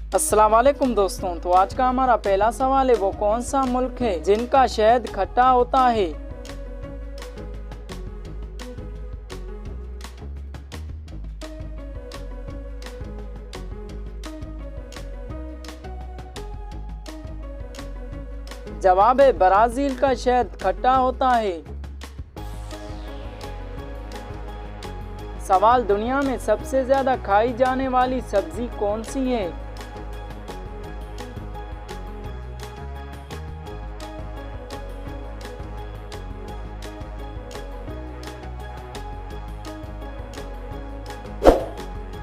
अस्सलाम वालेकुम दोस्तों। तो आज का हमारा पहला सवाल है, वो कौन सा मुल्क है जिनका शहद खट्टा होता है? जवाब है ब्राज़ील का शहद खट्टा होता है। सवाल, दुनिया में सबसे ज्यादा खाई जाने वाली सब्जी कौन सी है?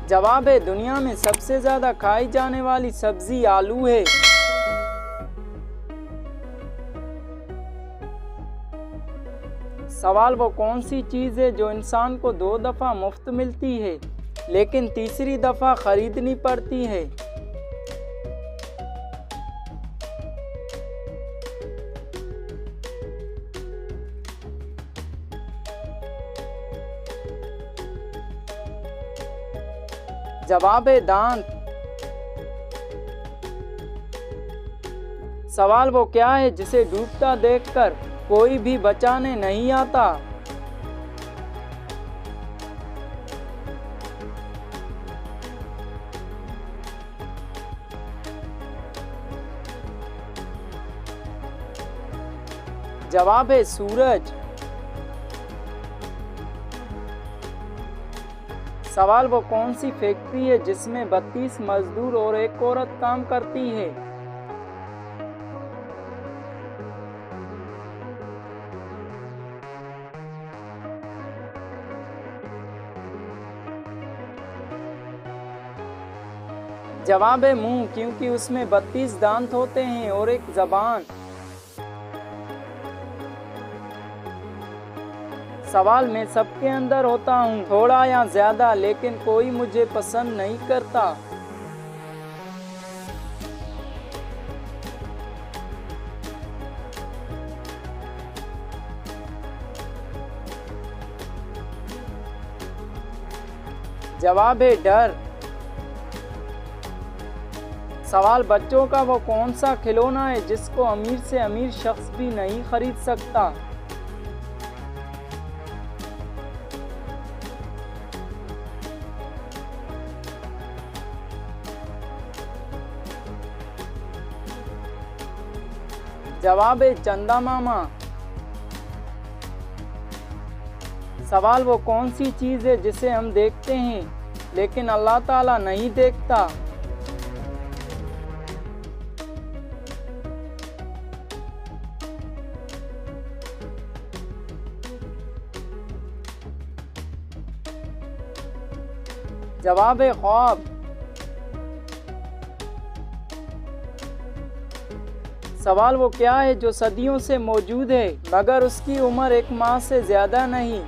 जवाब है दुनिया में सबसे ज्यादा खाई जाने वाली सब्जी आलू है। सवाल, वो कौन सी चीज़ है जो इंसान को 2 दफ़ा मुफ्त मिलती है लेकिन तीसरी दफ़ा खरीदनी पड़ती है? जवाब है दांत। सवाल, वो क्या है जिसे डूबता देखकर कोई भी बचाने नहीं आता? जवाब है सूरज। सवाल, वो कौन सी फैक्ट्री है जिसमें 32 मजदूर और एक औरत काम करती है? जवाब है मुंह, क्योंकि उसमें 32 दांत होते हैं और एक जबान। सवाल, मैं सबके अंदर होता हूँ थोड़ा या ज्यादा, लेकिन कोई मुझे पसंद नहीं करता। जवाब है डर। सवाल, बच्चों का वो कौन सा खिलौना है जिसको अमीर से अमीर शख्स भी नहीं खरीद सकता? जवाब है चंदा मामा। सवाल, वो कौन सी चीज़ है जिसे हम देखते हैं लेकिन अल्लाह ताला नहीं देखता? जवाब है ख्वाब। सवाल, वो क्या है जो सदियों से मौजूद है मगर उसकी उम्र 1 माह से ज्यादा नहीं?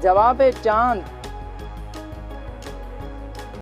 जवाब है चांद।